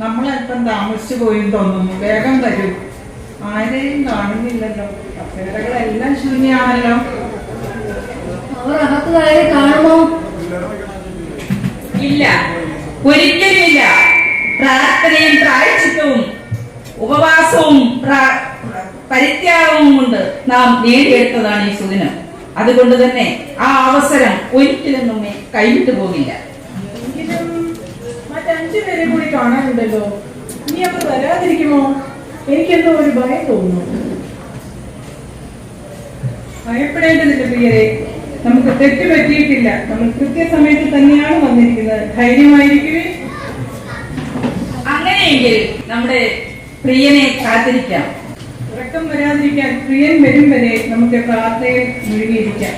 നമ്മളെപ്പം താമസിച്ചു പോയി തോന്നുന്നു. വേഗം വരൂ. ആരെയും കാണുന്നില്ലല്ലോ. കസേരകളെല്ലാം ശൂന്യാണല്ലോ. അവർ അകത്ത് കയറി കാണുമോ? ഇല്ല, ഒരിക്കലുമില്ല. പ്രാർത്ഥനയും പ്രായച്ചിത്തവും ഉപവാസവും പരിത്യാഗവും കൊണ്ട് നാം നേടിയെടുത്തതാണ് ഈ സുദിനം. അതുകൊണ്ട് തന്നെ ആ അവസരം ഒരിക്കലും നമ്മെ കൈവിട്ടു പോകില്ല. മറ്റഞ്ചു പേരെ കൂടി കാണാനുണ്ടല്ലോ. നീ അവർ വരാതിരിക്കുമോ? എനിക്കെന്തോ ഒരു ഭയം തോന്നുന്നു. ഭയപ്പെടേണ്ടതില്ല പ്രിയരെ. നമുക്ക് തെറ്റ് പറ്റിയിട്ടില്ല. നമ്മൾ കൃത്യസമയത്ത് തന്നെയാണ് വന്നിരിക്കുന്നത്. ധൈര്യമായിരിക്കുവേ. അങ്ങനെയെങ്കിൽ നമ്മുടെ പ്രിയനെ കാത്തിരിക്കാം. ഉറക്കം വരാതിരിക്കാൻ പ്രിയൻ വരും വരെ നമുക്ക് പ്രാർത്ഥനയിൽ മുഴുകിയിരിക്കാം.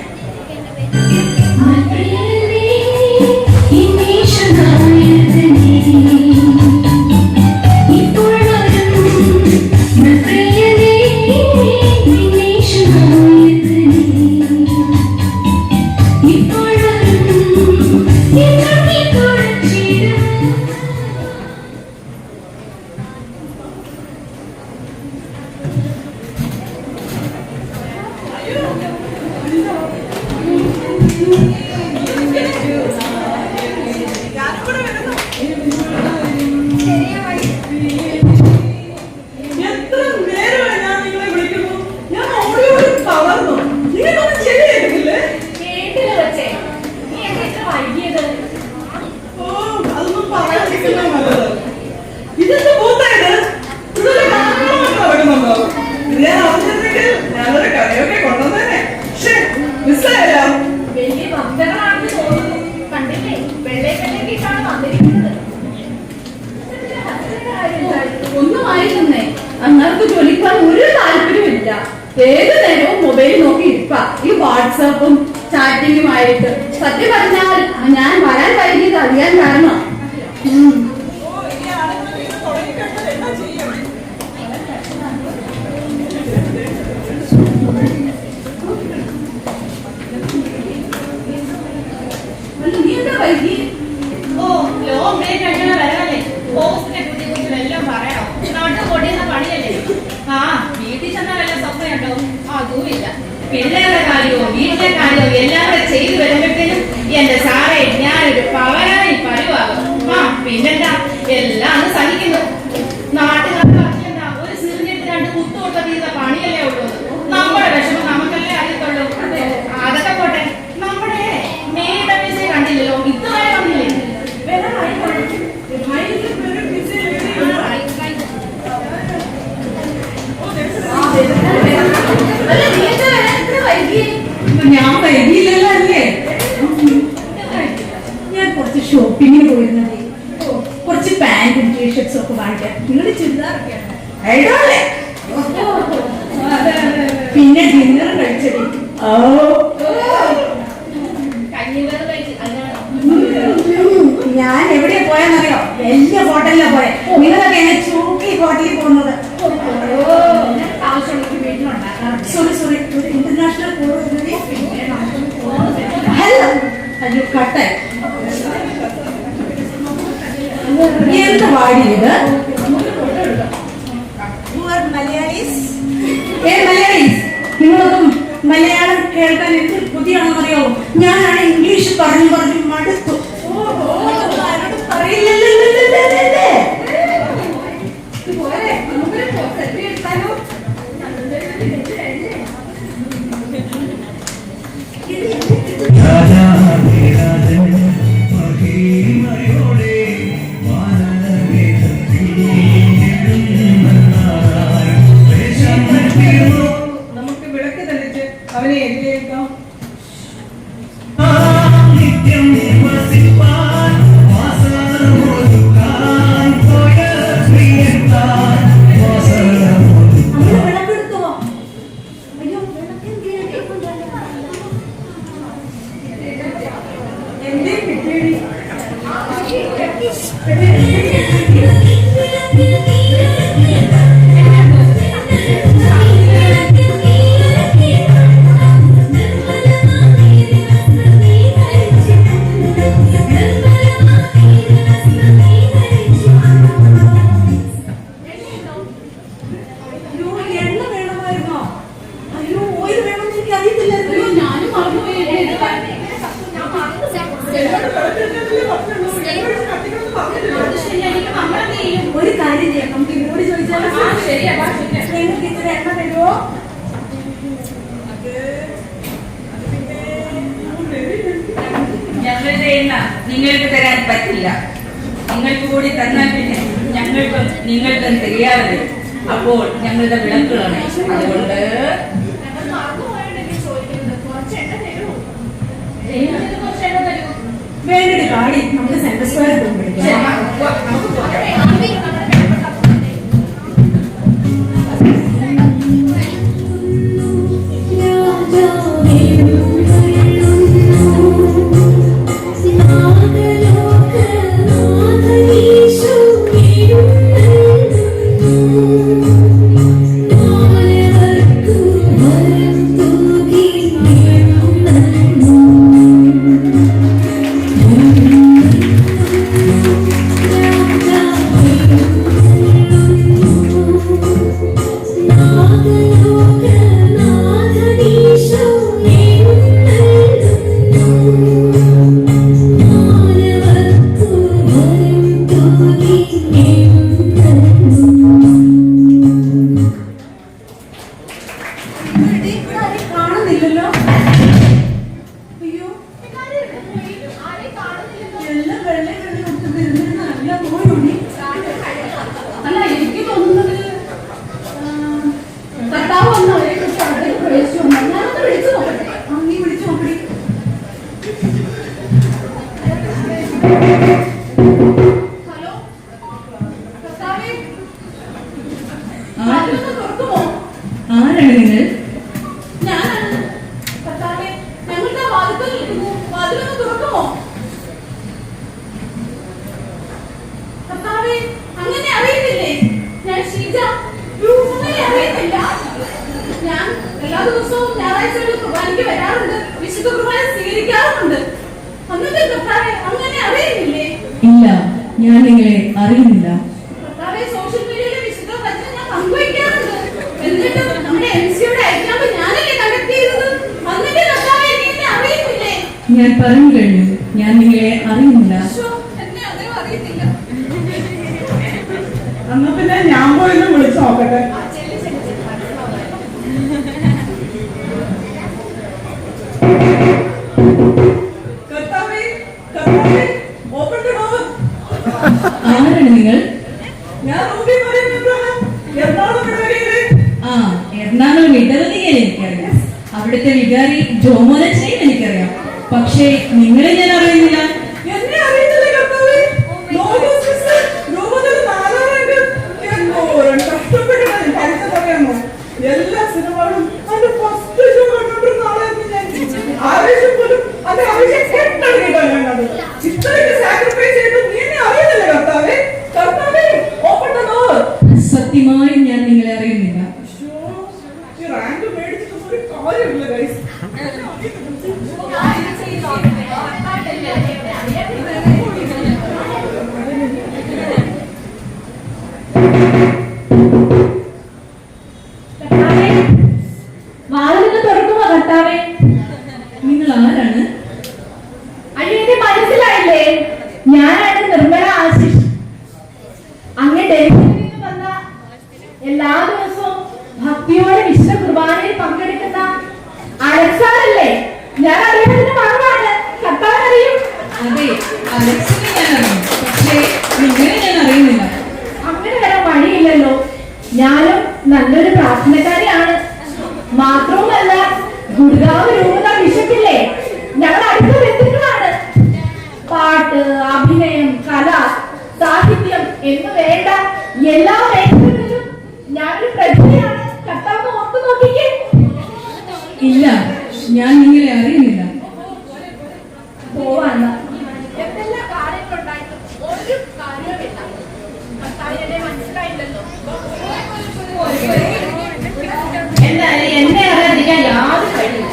ഒന്നുമായിരുന്നേ. അങ്ങനത്തെ ജോലിക്കാൻ ഒരു താല്പര്യമില്ല. ഏത് നേരവും മൊബൈൽ നോക്കി ഇരിപ്പാ. ഈ വാട്സാപ്പും ചാറ്റിങ്ങുമായിട്ട്. സത്യം പറഞ്ഞാൽ ഞാൻ വരാൻ വൈകിയത് അറിയാൻ കാരണം നീ എന്താ വൈകി? ഓ, ലോങ് ഡേ കഴിഞ്ഞ വരാനല്ലേ. ഓഫീസിനെ കുറിച്ച് എല്ലാം പറയണോ? നാട്ടിൽ പൊടിയുന്ന പണിയല്ലേ. ആ, വീട്ടിൽ ചെന്നാൽ വല്ല സ്വപ്നമുണ്ടോ? അതുമില്ല. പിള്ളേരുടെ കാര്യവും വീട്ടിലെ കാര്യവും എല്ലാം കൂടെ ചെയ്തു വരുമ്പോഴത്തേനും എന്റെ സാറേ ഞാനൊരു പവനായി പരുവാകും. ആ പിന്നെന്താ, എല്ലാം സഹിക്കുന്നു. നാട്ടുകാർക്ക് അറിയണ്ട, ഒരു സിറിഞ്ഞിട്ട് 2 കുത്തുകൊട്ട തീർന്ന പണിയല്ലേ ഉള്ളൂ. നമ്മുടെ വിഷമം നമുക്കല്ലേ അറിയത്തുള്ളൂ. അതൊക്കെ പോട്ടെ, നമ്മുടെ മേഡമിനെ കണ്ടില്ലല്ലോ. ഇതുവരെ വന്നില്ലേ? ഞാൻ വൈകിയില്ലല്ലോ അല്ലേ? ഞാൻ കുറച്ച് ഷോപ്പിങ്ങിന് പോയിരുന്നത്. കുറച്ച് പാന്റും ടീഷർട്സും ഒക്കെ വാങ്ങിക്കാൻ. നിങ്ങളുടെ ചുരിദാറൊക്കെയാണ്. പിന്നെ ഡിന്നർ കഴിച്ചത്. ഞാൻ എവിടെയാ പോയെന്നറിയോ? വലിയ ഹോട്ടലിലാ പോയെ. നിങ്ങളൊക്കെ എന്നെ ചൂക്കി ഹോട്ടലിൽ പോകുന്നത്. സോറി ഇന്റർനാഷണൽ ഹലോ കട്ടായി. എന്താ പാടിയത്? മലയാളീസ് നിങ്ങളൊന്നും മലയാളം കേൾക്കാൻ എന്ത് പുതിയാണെന്നറിയോ? ഞാനാണ് ഇംഗ്ലീഷ് പറഞ്ഞു മടുത്തു. പറയില്ലല്ലേ? നമുക്ക് വിളക്ക് തെളിച്ച് അവനെ എതിരേൽക്കാം. കിടക്കുന്നതിലെ പറഞ്ഞുള്ളൂ. എന്നോട് കത്തിക്കണമെന്ന് പറഞ്ഞിട്ടില്ല. അത് ശരിയാ, എനിക്ക് നമ്മളെന്ത് ചെയ്യും? ഒരു കാര്യം ചെയ്യാം, നമുക്ക് ഇവരോട് ചോദിച്ചാലോ? ആ, ശരിയാ, വാ, ശരിയാ. നിങ്ങൾക്ക് ഇത്ര എണ്ണ തരുമോ? ഞങ്ങളുടെ എണ്ണ നിങ്ങൾക്ക് തരാൻ പറ്റില്ല. നിങ്ങൾക്ക് കൂടി തന്നാൽ പിന്നെ ഞങ്ങൾക്കും നിങ്ങൾക്കും തിരിയാതെ അപ്പോൾ ഞങ്ങളുടെ വിളക്കുകളാണ്. അതുകൊണ്ട് ഞങ്ങൾ മറന്നുപോയോണ്ടെങ്കിൽ ചോദിക്കുന്നത് കുറച്ച് എണ്ണ തരുമോ? എനിക്ക് കുറച്ച് എണ്ണ തരുമോ? വേണ്ടൊരു കാടി, നമുക്ക് സെൻട്രൽ സ്ക്വയറിൽ പോകും ശരി, പിടിക്കാം. നമുക്ക് പോകാം. കാണുന്നില്ലല്ലോ. അയ്യോ, എല്ലാം വെള്ളം വെള്ളം കൊടുത്തിരുന്നിട്ട് നല്ല പോയി. അല്ല, എനിക്ക് തോന്നുന്നത് കർത്താവ് വന്ന് അവരെ കുറിച്ച് അവിടെ പ്രവേശിച്ചു വന്നു. ഞാനൊന്ന് വിളിച്ചു നോക്കട്ടെ. നീ വിളിച്ചു നോക്കടി. ഹലോ കർത്താവേ, ആരാണ് വാതിലൊന്ന് തുറക്കുമോ? നിങ്ങൾ? ഞാനാണ് കർത്താവേ, ഞങ്ങളുടെ വാതിൽക്കൽ നിൽക്കുന്നു. വാതിലൊന്ന് തുറക്കുമോ? കർത്താവേ, അങ്ങനെ അറിയുന്നില്ലേ? ഞാൻ ഷീജ. അങ്ങനെ അറിയുന്നില്ല. ഞാൻ എല്ലാ ദിവസവും ഞായറാഴ്ചകളിൽ കുർബാനയ്ക്ക് വരാറുണ്ട്, വിശുദ്ധ കുർബാന സ്വീകരിക്കാറുമുണ്ട്. എന്നിട്ട് കർത്താവേ, അങ്ങനെ അറിയുന്നില്ലേ? ഇല്ല, ഞാൻ നിങ്ങളെ അറിയുന്നില്ല. കർത്താവേ, സോഷ്യൽ മീഡിയയിലെ വിശുദ്ധ വചനം ഞാൻ പങ്കുവയ്ക്കാറുണ്ട്. എന്നിട്ട് നമ്മുടെ എംസിയുടെ എക്സാമ്പിൾ ഞാനല്ലേ കണ്ടെത്തിയിരുന്നത്. എന്നിട്ട് കർത്താവേ, നീ എന്നെ അറിയുന്നില്ലേ? ഞാൻ പറഞ്ഞു കഴിഞ്ഞു, ഞാൻ നിങ്ങളെ അറിയുന്നില്ല. ശ്ശോ, എന്നെ അതേ അറിയത്തില്ല. എന്നാ പിന്നെ ഞാൻ പോയൊന്ന് വിളിച്ചു നോക്കട്ടെ. ആ, ചെല്ല്, ചെല്ല്, ചെല്ല്. മനസ്സിലാവുന്നില്ല. കർത്താവേ, കർത്താവേ, open the door. ആരാണ് നിങ്ങൾ? ഞാൻ റൂബി മറിയം എബ്രഹാം, എറണാകുളം ഇടവകയിലെ. ആ, എറണാകുളം ഇടവകയിൽ എനിക്കറിയാം. അവിടുത്തെ വികാരി ജോമോനച്ചനെയും എനിക്കറിയാം. പക്ഷേ നിങ്ങളെ ഞാൻ അറിയുന്നില്ല. എന്നെ അറിയുന്നില്ലേ കർത്താവേ? ലോഗോസ് സിസ്റ്റർ, രൂപതയിൽ 4-ാം റാങ്ക്. എന്തോരം കഷ്ടപ്പെട്ടിട്ടാണ് ഞാൻ പഠിച്ചതറിയാമോ? എല്ലാ സിനിമകളും അതിന്റെ ഫസ്റ്റ് ഷോ കണ്ടോണ്ടിരുന്ന ആളായിരുന്നു ഞാൻ. ആവേശം പോലും അത് ആവേശം കെട്ടടങ്ങിയിട്ടാണ് ഞാൻ കണ്ടത്. ഇത്രയൊക്കെ സാക്രിഫൈസ് ചെയ്തിട്ട് നീ എന്നെ അറിയുന്നില്ലേ കർത്താവേ? കർത്താവേ, open the door. സത്യമായും ഞാൻ നിങ്ങളെ അറിയുന്നില്ല. ശ്ശോ, ഈ റാങ്ക് മേടിച്ചിട്ടൊന്നും ഒരു കാര്യമില്ല ഗൈസ്. കർത്താവേ, വാതിലൊന്ന് തുറക്കുമോ കർത്താവേ? നിങ്ങൾ ആരാണ്? അയ്യോ, എന്നെ മനസ്സിലായില്ലേ? ഞാനാണ് നിർമ്മല ആശിഷ്. അങ്ങ് ഡൽഹിയിൽ നിന്ന് വന്ന, എല്ലാ ദിവസവും ഭക്തിയോടെ വിശുദ്ധ കുർബാനയിൽ പങ്കെടുക്കുന്ന അലക്സാറല്ലേ? ഞാൻ അദ്ദേഹത്തിന്റെ മകളാണ്. കർത്താവ് അറിയും. അതെ, അലക്സിനെ ഞാൻ അറിയും. പക്ഷേ നിങ്ങളെ ഞാൻ അറിയുന്നില്ല. അങ്ങനെ വരാൻ വഴിയില്ലല്ലോ. ഞാനും നല്ലൊരു പ്രാർത്ഥനക്കാരിയാണ്. മാത്രവുമല്ല, ഗുരുതാവ് രൂപത ബിഷപ്പില്ലേ, ഞങ്ങൾ അടുത്ത ബന്ധുക്കളാണ്. പാട്ട്, അഭിനയം, കല, സാഹിത്യം എന്ന് വേണ്ട എല്ലാ മേഖലകളിലും ഞാനൊരു പ്രതിഭയാണ്. കർത്താവ് ഓർത്തു നോക്കിക്കേ. ഇല്ല, ഞാൻ നിങ്ങളെ അറിയുന്നില്ല. പോവാണ്. എന്തെല്ലാം കാര്യങ്ങളുണ്ടായിട്ടും ഒരു കാര്യവുമില്ല. കർത്താവിനെ എന്നെ മനസ്സിലായില്ലല്ലോ. എന്തായാലും എന്നെ അറിയാതിരിക്കാൻ യാതൊരു കഴിയില്ല.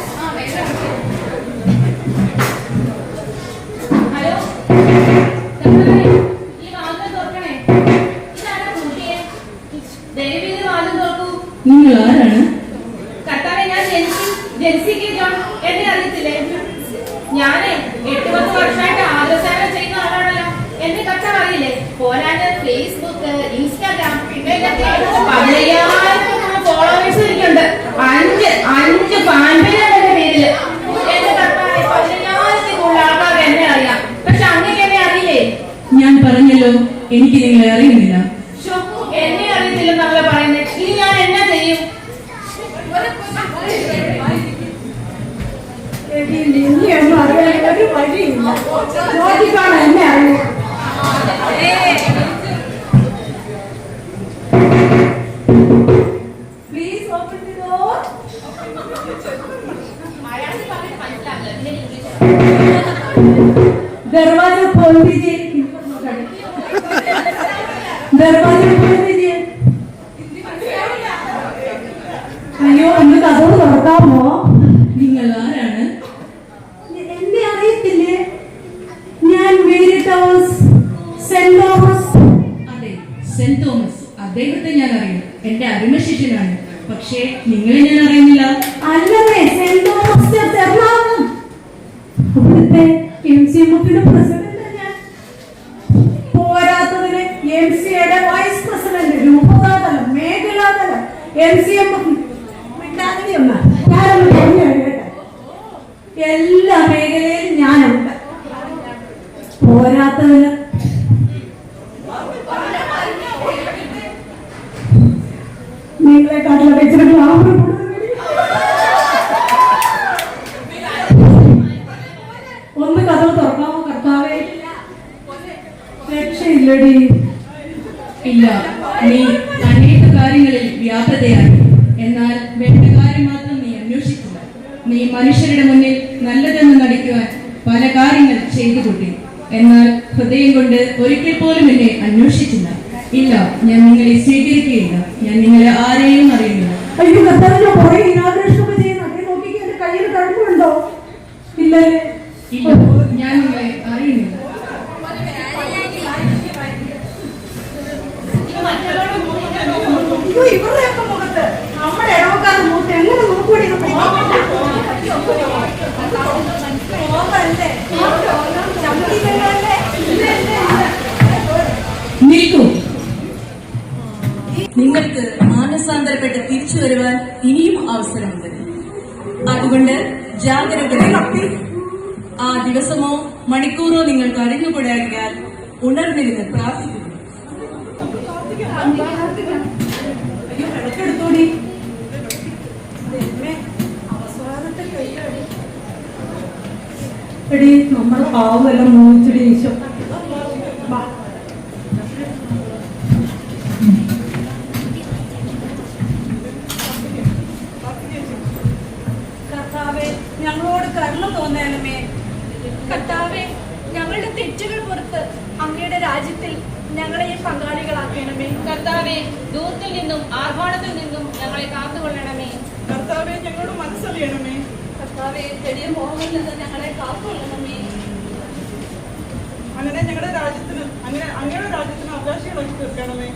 ഹലോ കർത്താവേ, ഈ വാതിൽ തുറക്കണേ. ഇതാരാ കൂട്ടിയേ? ദയവ് ചെയ്ത് വാതിൽ തുറക്കൂ. നിങ്ങൾ ആരാണ്? കർത്താവേ, ഞാൻ ജെൻസി കെ ജോൺ. എന്നെ അറിയത്തില്ലേ? ഞാനേ 8-10 വർഷമായിട്ട് എനിക്ക് നിങ്ങളെ അറിയുന്നില്ല. ശോ, എന്നെ അറിയത്തില്ലെന്നാണല്ലോ പറയുന്നത്. ഇനി ഞാൻ എന്നാ ചെയ്യും? നിന്നെയൊന്നും അറിയാൻ ഒരു വഴിയില്ല. നോക്കിക്കാണോ എന്നെ അറിയൂ. Please open the door. മലയാളത്തിൽ പറഞ്ഞിട്ട് മനസ്സിലാവില്ല, പിന്നെ ഇംഗ്ലീഷ്. दरवाजा खोल दीजिए. दरवाजा खोल दीजिए. അയ്യോ, ഒന്ന് കഥോട് തുറക്കാമോ? നിങ്ങൾ ആരാണ്? എന്നെ അറിയത്തില്ലേ? ഞാൻ മേരി തോമസ്, സെന്റ് തോമസ്. അതെ, സെന്റ് തോമസ്. അദ്ദേഹത്തെ ഞാൻ അറിയും. എന്റെ അരുമ ശിഷ്യനാണ്. പക്ഷേ നിങ്ങളെ ഞാൻ അറിയുന്നില്ല. അല്ലവേ, സെന്റ് തോമസ് ചർച്ച് എറണാകുളം. അവിടുത്തെ MCMF-യുടെ പ്രസിഡന്റ് ഞാൻ. പോരാത്തതിന് MCA-യുടെ വൈസ് പ്രസിഡന്റ്, രൂപതാതലം, മേഖലാതലം, MCMF. ഞാനൊന്ന് പറഞ്ഞു കേട്ടെ, എല്ലാ മേഖലയിലും ഞാനുണ്ട്. പോരാത്തതിന് നിങ്ങളെ കാട്ടിലെ വെച്ചിട്ട് ഒന്ന് കഥ തുറക്കാമോ കർത്താവേ? രക്ഷയില്ലടി. ഇല്ല, നീ അനേക കാര്യങ്ങളിൽ വ്യാപൃതയായി. എന്നാൽ വേണ്ട കാര്യം മാത്രം നീ അന്വേഷിക്കുക. നീ മനുഷ്യരുടെ മുന്നിൽ നല്ലതെന്ന് നടിക്കുവാൻ പല കാര്യങ്ങൾ ചെയ്തു കൂട്ടി. എന്നാൽ ഹൃദയം കൊണ്ട് ഒരിക്കൽ പോലും എന്നെ അന്വേഷിച്ചില്ല. ഇല്ല, ഞാൻ നിങ്ങളെ സ്വീകരിക്കുകയില്ല. ഞാൻ നിങ്ങളെ ആരെയും അറിയുന്നില്ല. അയ്യോ കർത്താവിന്റെ കുറെ ഇനാഗ്രേഷൻ ഒക്കെ ചെയ്യുന്നു. അതേ നോക്കിക്ക് എന്റെ കയ്യിൽ കഴിവുണ്ടോ? ഇല്ലല്ലേ? ഇല്ല, ഞാൻ നിങ്ങളെ അറിയുന്നില്ല. അയ്യോ, ഇവരുടെയൊക്കെ മുഖത്ത് നമ്മുടെ ഇടവക്കാരുടെ മുഖത്ത് എങ്ങനെ നോക്കൂടി? നിൽക്കൂ. നിങ്ങൾക്ക് മാനസാന്തരപ്പെട്ട് തിരിച്ചു വരുവാൻ ഇനിയും അവസരമുണ്ട്. അതുകൊണ്ട് ജാഗരൂകരായി. ആ ദിവസമോ മണിക്കൂറോ നിങ്ങൾക്ക് അറിഞ്ഞുകൂടാകിയാൽ ഉണർന്നിരുന്ന് പ്രാർത്ഥിക്കുന്നു. അയ്യോ, എടുത്തോടി. എടി, നമ്മുടെ പാവെല്ലാം മോഹിച്ചടി ഈശോ. കർത്താവേ, ഞങ്ങളോട് കരുണ തോന്നണമേ. കർത്താവേ, ഞങ്ങളുടെ തെറ്റുകൾ പുറത്ത് അങ്ങയുടെ രാജ്യത്തിൽ ഞങ്ങളെ പങ്കാളികളാക്കണമേ. കർത്താവേ, ദൂരത്തിൽ നിന്നും ആർഭാടത്തിൽ നിന്നും ഞങ്ങളെ കാത്തുകൊള്ളണമേ. കർത്താവെ, ഞങ്ങളോട് മനസ്സറിയണമേ. കർത്താവേ, ചെറിയ മോഹങ്ങളിൽ നിന്ന് ഞങ്ങളെ കാത്തുകൊള്ളണമേ. അങ്ങനെ ഞങ്ങളുടെ രാജ്യത്തിന്, അങ്ങയുടെ രാജ്യത്തിന് അവകാശികളാക്കി തീർക്കണമേ.